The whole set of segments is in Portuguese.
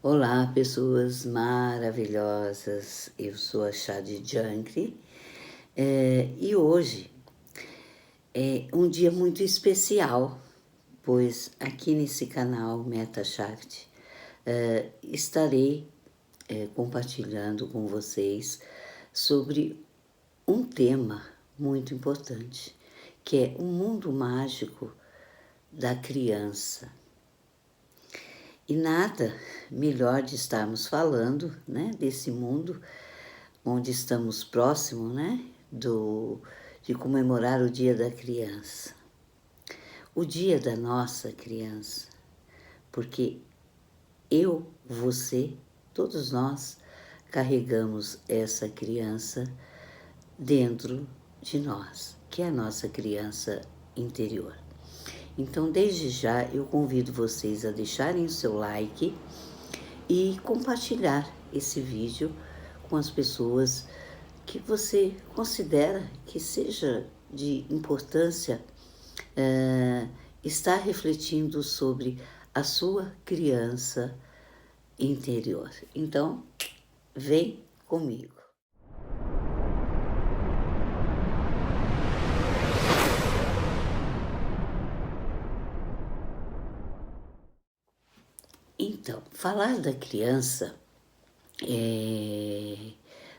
Olá, pessoas maravilhosas. Eu sou a Shadi Jankri e hoje é um dia muito especial, pois aqui nesse canal Meta Shakti estarei compartilhando com vocês sobre um tema muito importante, que é o mundo mágico da criança. E nada melhor de estarmos falando, né, desse mundo onde estamos próximos, né, de comemorar o Dia da Criança. O dia da nossa criança, porque eu, você, todos nós carregamos essa criança dentro de nós, que é a nossa criança interior. Então, desde já, eu convido vocês a deixarem o seu like e compartilhar esse vídeo com as pessoas que você considera que seja de importância estar refletindo sobre a sua criança interior. Então, vem comigo. Então, falar da criança,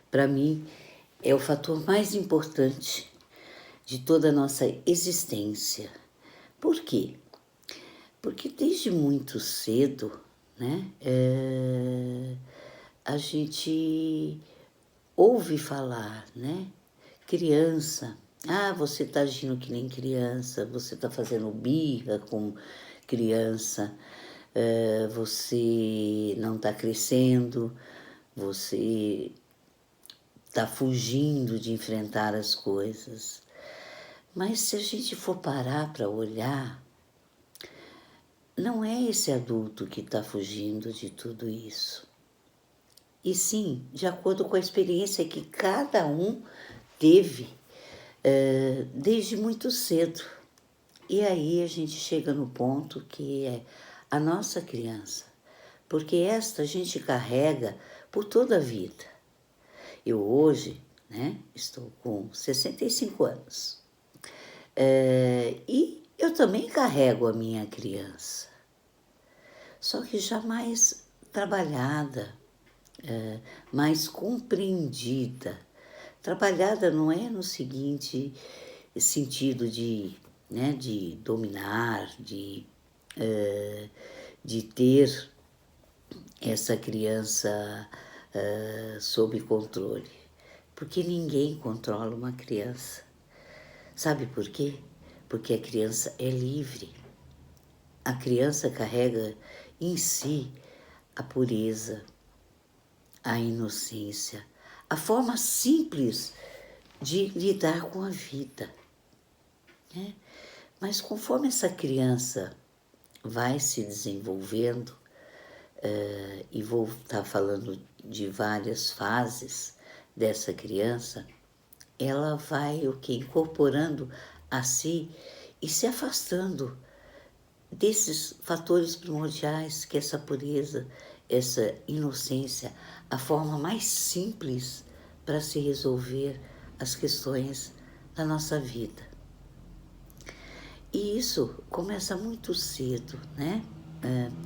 para mim, é o fator mais importante de toda a nossa existência. Por quê? Porque desde muito cedo, né, a gente ouve falar, né, criança, você está agindo que nem criança, você está fazendo birra com criança, você não está crescendo, você está fugindo de enfrentar as coisas. Mas se a gente for parar para olhar, não é esse adulto que está fugindo de tudo isso. E sim, de acordo com a experiência que cada um teve desde muito cedo. E aí a gente chega no ponto que é a nossa criança, porque esta a gente carrega por toda a vida. Eu hoje, né, estou com 65 anos e eu também carrego a minha criança, só que já mais trabalhada, mais compreendida. Trabalhada não é no seguinte sentido né, de dominar, de ter essa criança sob controle. Porque ninguém controla uma criança. Sabe por quê? Porque a criança é livre. A criança carrega em si a pureza, a inocência, a forma simples de lidar com a vida, né? Mas conforme essa criança vai se desenvolvendo, e vou estar falando de várias fases dessa criança, ela vai o que? Incorporando a si e se afastando desses fatores primordiais, que é essa pureza, essa inocência, a forma mais simples para se resolver as questões da nossa vida. E isso começa muito cedo, né?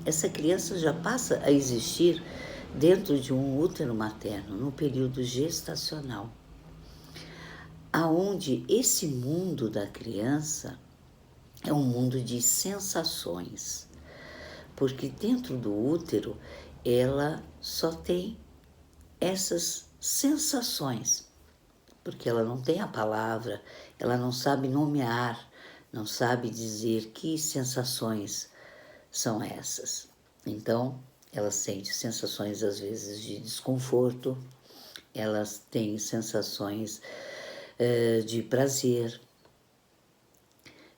Essa criança já passa a existir dentro de um útero materno, no período gestacional, aonde esse mundo da criança é um mundo de sensações, porque dentro do útero ela só tem essas sensações, porque ela não tem a palavra, ela não sabe nomear, não sabe dizer que sensações são essas. Então, ela sente sensações às vezes de desconforto, elas têm sensações de prazer,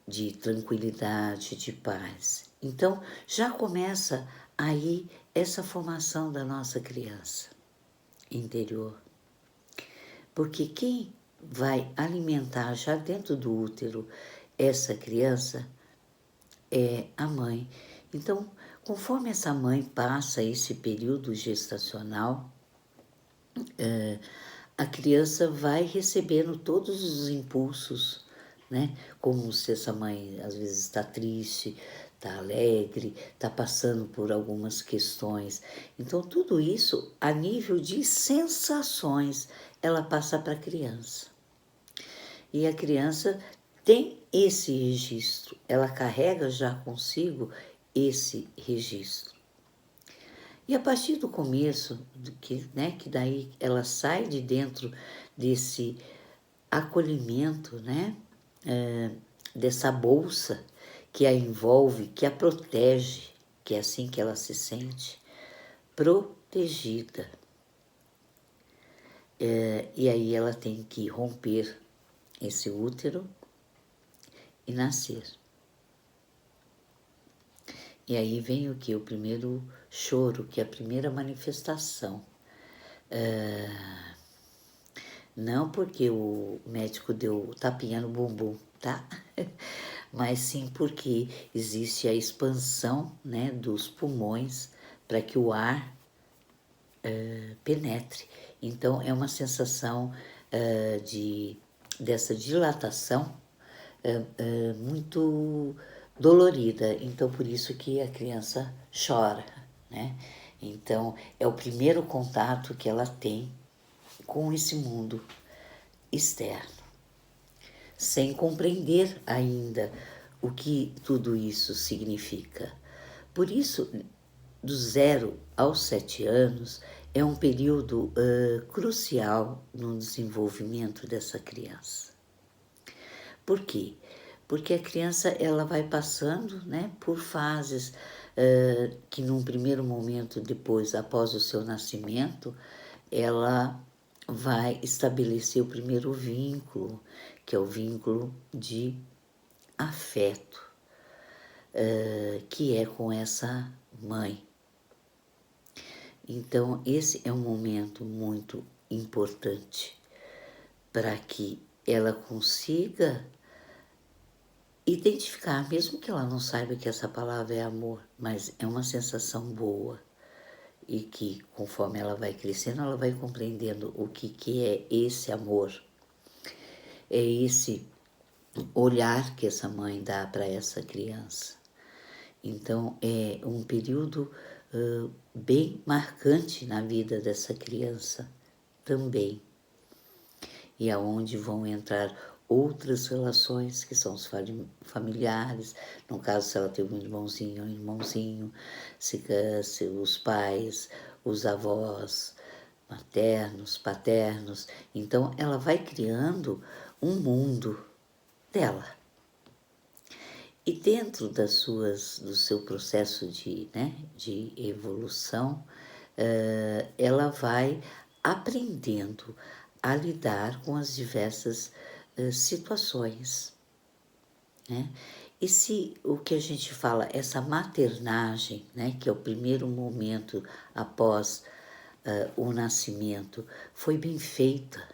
de tranquilidade, de paz. Então, já começa aí essa formação da nossa criança interior. Porque quem vai alimentar já dentro do útero essa criança é a mãe. Então, Conforme essa mãe passa esse período gestacional, a criança vai recebendo todos os impulsos, né? Como se essa mãe às vezes está triste, está alegre, está passando por algumas questões. Então, tudo isso, a nível de sensações, ela passa para a criança. E a criança tem esse registro, ela carrega já consigo esse registro. E a partir do começo, que daí ela sai de dentro desse acolhimento, né? Dessa bolsa que a envolve, que a protege, que é assim que ela se sente, protegida. E aí ela tem que romper esse útero e nascer. E aí vem o que? O primeiro choro, que é a primeira manifestação. Não porque o médico deu tapinha no bumbum, tá? Mas sim porque existe a expansão, né, dos pulmões para que o ar penetre. Então é uma sensação dessa dilatação muito dolorida. Então por isso que a criança chora, né? Então é o primeiro contato que ela tem com esse mundo externo, sem compreender ainda o que tudo isso significa. Por isso, do 0 aos 7 anos é um período crucial no desenvolvimento dessa criança. Por quê? Porque a criança ela vai passando, né, por fases que num primeiro momento, depois, após o seu nascimento, ela vai estabelecer o primeiro vínculo, que é o vínculo de afeto, que é com essa mãe. Então, esse é um momento muito importante para que ela consiga identificar, mesmo que ela não saiba que essa palavra é amor, mas é uma sensação boa e que, conforme ela vai crescendo, ela vai compreendendo o que é esse amor. É esse olhar que essa mãe dá para essa criança. Então, é um período bem marcante na vida dessa criança também. E aonde vão entrar outras relações, que são os familiares, no caso, se ela tem um irmãozinho, se os pais, os avós, maternos, paternos. Então, ela vai criando um mundo dela. E dentro do seu processo de evolução, ela vai aprendendo a lidar com as diversas situações, né? E se o que a gente fala, essa maternagem, né, que é o primeiro momento após o nascimento, foi bem feita,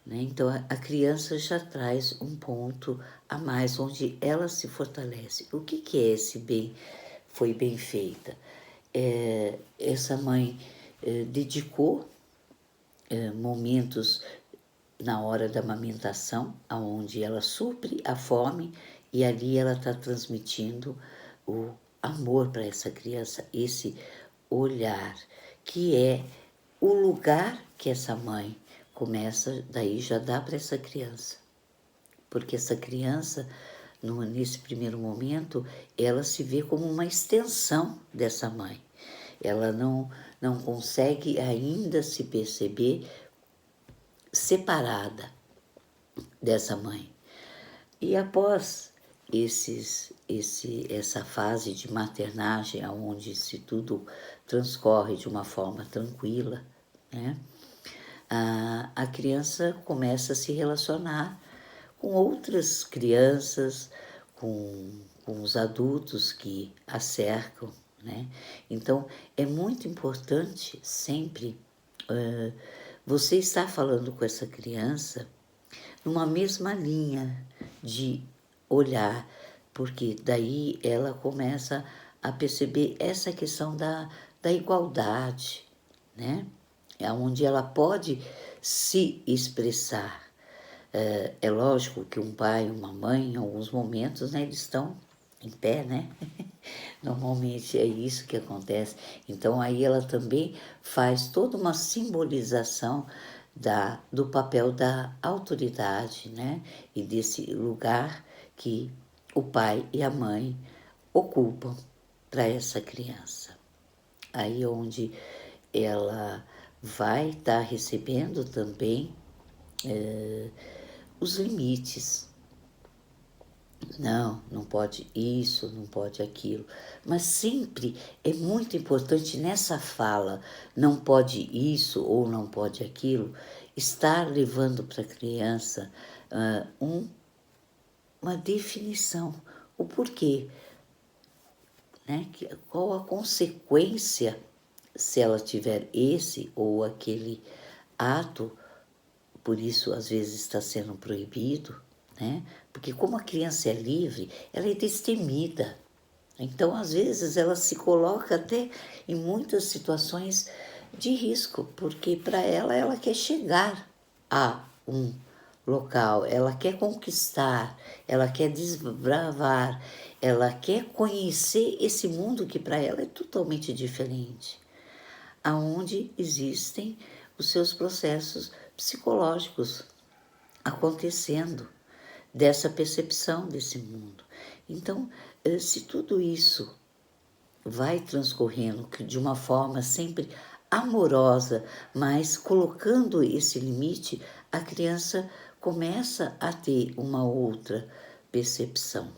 né? Então a criança já traz um ponto a mais, onde ela se fortalece. O que é esse bem, foi bem feita? Essa mãe dedicou momentos na hora da amamentação, aonde ela supre a fome e ali ela está transmitindo o amor para essa criança, esse olhar, que é o lugar que essa mãe começa, daí já dá para essa criança. Porque essa criança, nesse primeiro momento, ela se vê como uma extensão dessa mãe. Ela não consegue ainda se perceber separada dessa mãe. E após essa fase de maternagem, onde se tudo transcorre de uma forma tranquila, né? A criança começa a se relacionar com outras crianças, com os adultos que a cercam, né? Então, é muito importante sempre você estar falando com essa criança numa mesma linha de olhar, porque daí ela começa a perceber essa questão da igualdade, né? É onde ela pode se expressar. É lógico que um pai e uma mãe, em alguns momentos, né, eles estão em pé, né? Normalmente é isso que acontece. Então aí ela também faz toda uma simbolização do papel da autoridade, né? E desse lugar que o pai e a mãe ocupam para essa criança. Aí onde ela vai estar recebendo também os limites. Não pode isso, não pode aquilo. Mas sempre é muito importante nessa fala, não pode isso ou não pode aquilo, estar levando para a criança uma definição, o porquê, né? Qual a consequência se ela tiver esse ou aquele ato, por isso às vezes está sendo proibido, né? Porque como a criança é livre, ela é destemida. Então, às vezes, ela se coloca até em muitas situações de risco, porque para ela quer chegar a um local, ela quer conquistar, ela quer desbravar, ela quer conhecer esse mundo que para ela é totalmente diferente, aonde existem os seus processos psicológicos acontecendo dessa percepção desse mundo. Então, se tudo isso vai transcorrendo de uma forma sempre amorosa, mas colocando esse limite, a criança começa a ter uma outra percepção.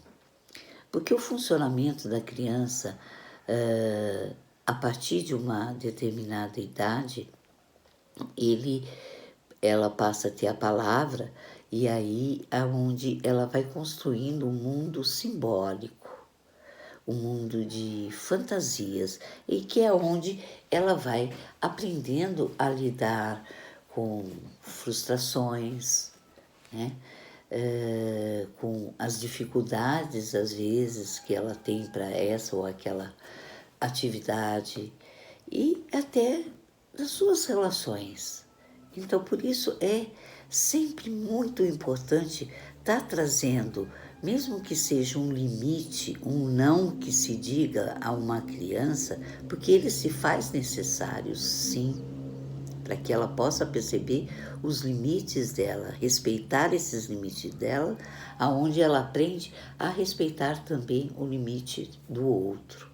Porque o funcionamento da criança, a partir de uma determinada idade, ela passa a ter a palavra e aí é onde ela vai construindo um mundo simbólico, um mundo de fantasias, e que é onde ela vai aprendendo a lidar com frustrações, né? Com as dificuldades, às vezes, que ela tem para essa ou aquela atividade, e até das suas relações. Então, por isso é sempre muito importante estar trazendo, mesmo que seja um limite, um não que se diga a uma criança, porque ele se faz necessário, sim, para que ela possa perceber os limites dela, respeitar esses limites dela, aonde ela aprende a respeitar também o limite do outro.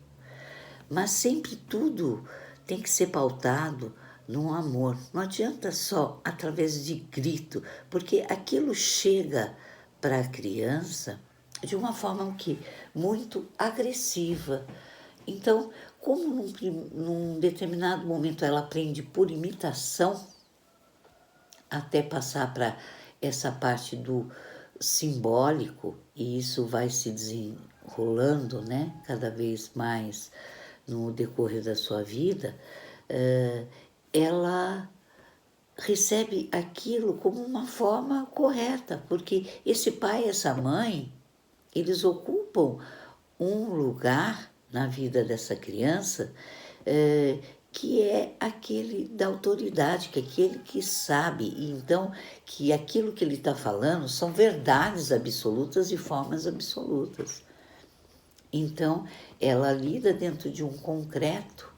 Mas sempre tudo tem que ser pautado no amor. Não adianta só através de grito, porque aquilo chega para a criança de uma forma que muito agressiva. Então, como num determinado momento ela aprende por imitação, até passar para essa parte do simbólico, e isso vai se desenrolando, né, cada vez mais no decorrer da sua vida, ela recebe aquilo como uma forma correta, porque esse pai e essa mãe, eles ocupam um lugar na vida dessa criança que é aquele da autoridade, que é aquele que sabe, e então que aquilo que ele está falando são verdades absolutas e formas absolutas. Então, ela lida dentro de um concreto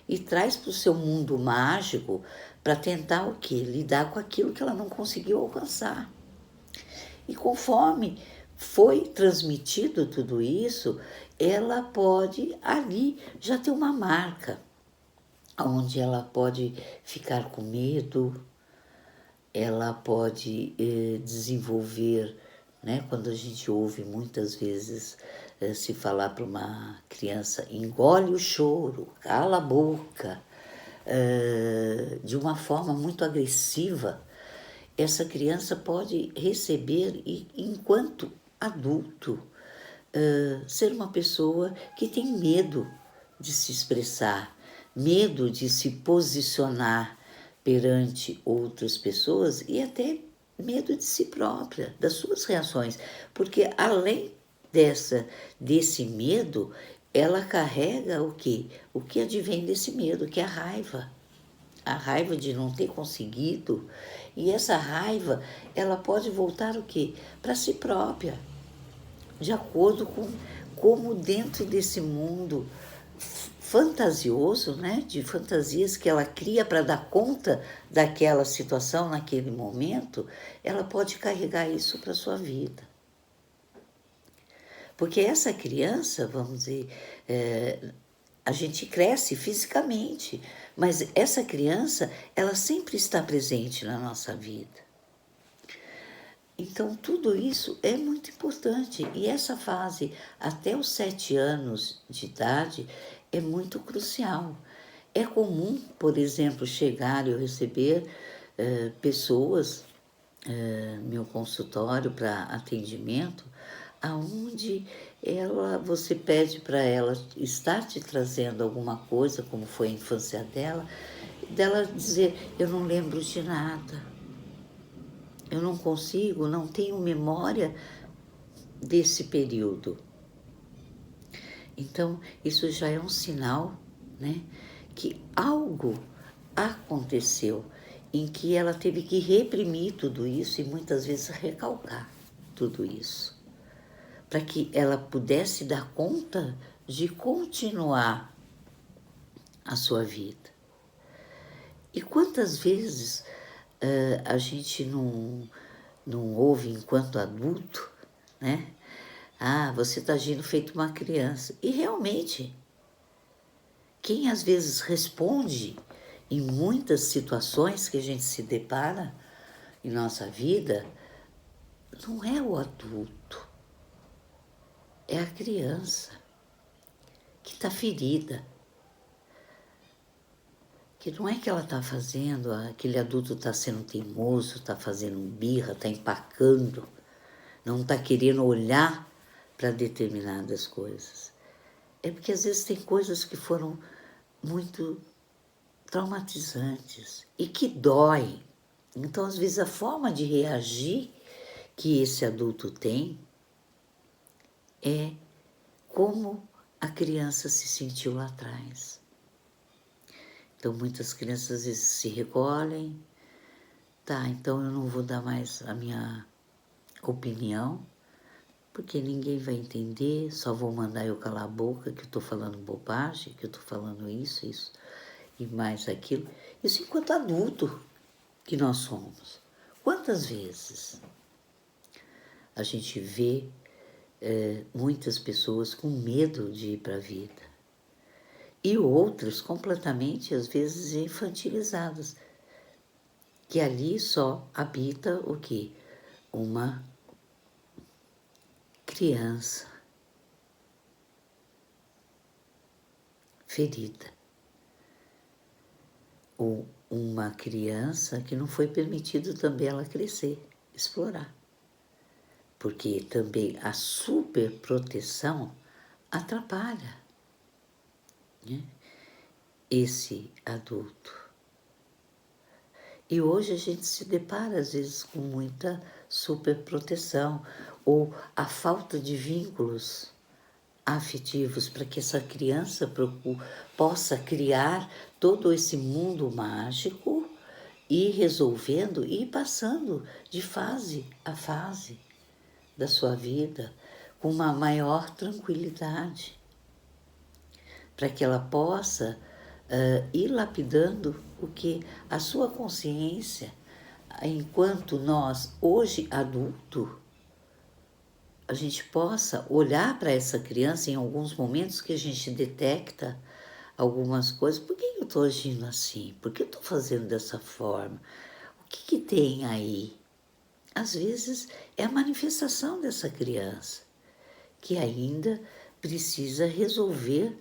e traz para o seu mundo mágico para tentar o quê? Lidar com aquilo que ela não conseguiu alcançar. E conforme foi transmitido tudo isso, ela pode ali já ter uma marca, onde ela pode ficar com medo, ela pode desenvolver, né? Quando a gente ouve muitas vezes se falar para uma criança, engole o choro, cala a boca, de uma forma muito agressiva, essa criança pode receber, e enquanto adulto, ser uma pessoa que tem medo de se expressar, medo de se posicionar perante outras pessoas e até medo de si própria, das suas reações, porque além desse medo, ela carrega o quê? O que advém desse medo, que é a raiva de não ter conseguido. E essa raiva, ela pode voltar o quê? Para si própria, de acordo com como dentro desse mundo fantasioso, né, de fantasias que ela cria para dar conta daquela situação naquele momento, ela pode carregar isso para sua vida. Porque essa criança, vamos dizer, a gente cresce fisicamente, mas essa criança, ela sempre está presente na nossa vida. Então, tudo isso é muito importante. E essa fase, até os 7 anos de idade, é muito crucial. É comum, por exemplo, chegar e eu receber pessoas no meu consultório para atendimento, aonde você pede para ela estar te trazendo alguma coisa, como foi a infância dela dizer, eu não lembro de nada. Eu não consigo, não tenho memória desse período. Então, isso já é um sinal, né, que algo aconteceu em que ela teve que reprimir tudo isso e muitas vezes recalcar tudo isso, para que ela pudesse dar conta de continuar a sua vida. E quantas vezes a gente não ouve enquanto adulto, né? Ah, você está agindo feito uma criança. E realmente, quem às vezes responde em muitas situações que a gente se depara em nossa vida, não é o adulto, é a criança que está ferida. Que não é que ela está fazendo, aquele adulto está sendo teimoso, está fazendo birra, está empacando, não está querendo olhar para determinadas coisas. É porque às vezes tem coisas que foram muito traumatizantes e que doem. Então, às vezes, a forma de reagir que esse adulto tem é como a criança se sentiu lá atrás. Então, muitas crianças às vezes se recolhem, tá, então eu não vou dar mais a minha opinião, porque ninguém vai entender, só vou mandar eu calar a boca, que eu estou falando bobagem, que eu estou falando isso e mais aquilo. Isso enquanto adulto que nós somos. Quantas vezes a gente vê muitas pessoas com medo de ir para a vida e outras completamente, às vezes, infantilizadas, que ali só habita o quê? Uma criança ferida. Ou uma criança que não foi permitido também ela crescer, explorar. Porque também a superproteção atrapalha, né, esse adulto. E hoje a gente se depara, às vezes, com muita superproteção ou a falta de vínculos afetivos para que essa criança possa criar todo esse mundo mágico e resolvendo e passando de fase a fase da sua vida com uma maior tranquilidade, para que ela possa ir lapidando o que a sua consciência, enquanto nós, hoje adulto, a gente possa olhar para essa criança em alguns momentos que a gente detecta algumas coisas. Por que eu estou agindo assim? Por que eu estou fazendo dessa forma? O que tem aí? Às vezes é a manifestação dessa criança que ainda precisa resolver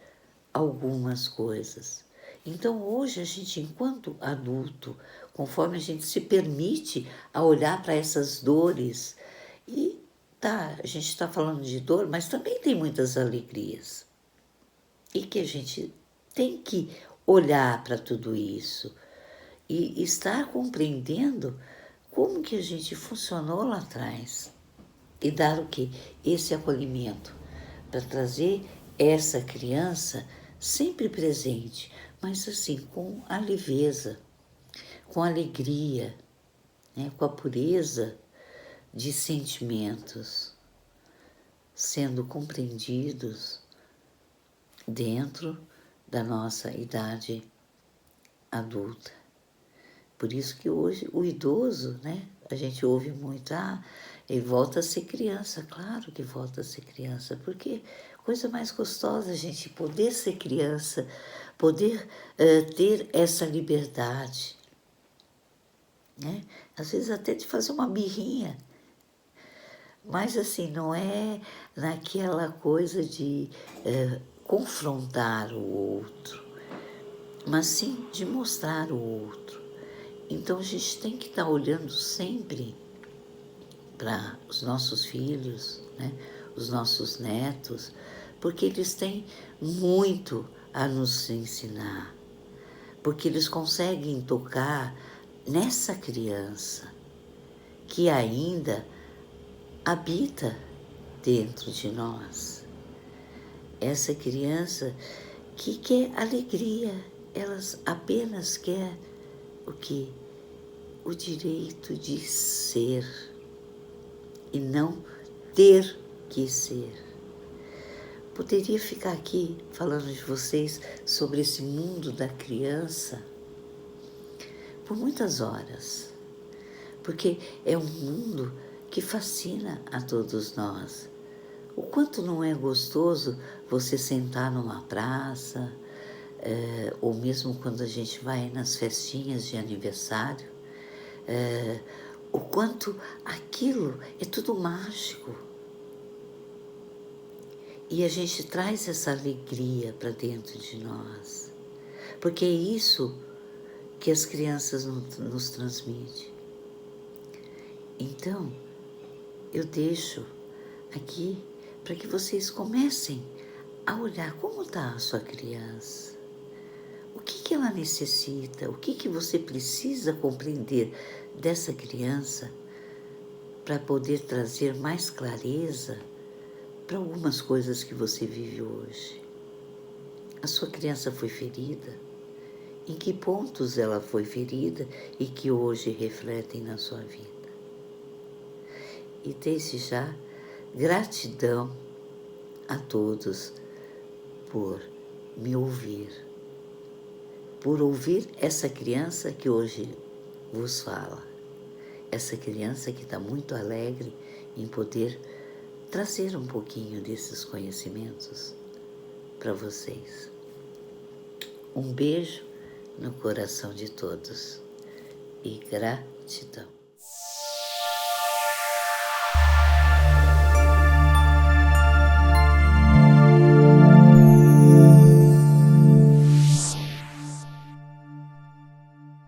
algumas coisas. Então hoje a gente, enquanto adulto, conforme a gente se permite a olhar para essas dores, e tá, a gente está falando de dor, mas também tem muitas alegrias. E que a gente tem que olhar para tudo isso e estar compreendendo como que a gente funcionou lá atrás. E dar o quê? Esse acolhimento, para trazer essa criança sempre presente, mas assim, com a leveza, com a alegria, né? Com a pureza de sentimentos, sendo compreendidos dentro da nossa idade adulta. Por isso que hoje o idoso, né? A gente ouve muito, ele volta a ser criança. Claro que volta a ser criança, porque coisa mais gostosa a gente poder ser criança, poder ter essa liberdade, né? Às vezes até de fazer uma birrinha, mas assim, não é naquela coisa de confrontar o outro, mas sim de mostrar o outro. Então a gente tem que estar olhando sempre para os nossos filhos, né? Os nossos netos, porque eles têm muito a nos ensinar, porque eles conseguem tocar nessa criança que ainda habita dentro de nós. Essa criança que quer alegria, elas apenas quer o quê? O direito de ser e não ter que ser. Poderia ficar aqui falando de vocês sobre esse mundo da criança por muitas horas, porque é um mundo que fascina a todos nós. O quanto não é gostoso você sentar numa praça, ou mesmo quando a gente vai nas festinhas de aniversário, o quanto aquilo é tudo mágico. E a gente traz essa alegria para dentro de nós, porque é isso que as crianças nos transmitem. Então, eu deixo aqui para que vocês comecem a olhar como está a sua criança. O que ela necessita? O que você precisa compreender dessa criança para poder trazer mais clareza para algumas coisas que você vive hoje? A sua criança foi ferida? Em que pontos ela foi ferida e que hoje refletem na sua vida? E desde já, gratidão a todos por me ouvir, por ouvir essa criança que hoje vos fala, essa criança que está muito alegre em poder trazer um pouquinho desses conhecimentos para vocês. Um beijo no coração de todos e gratidão.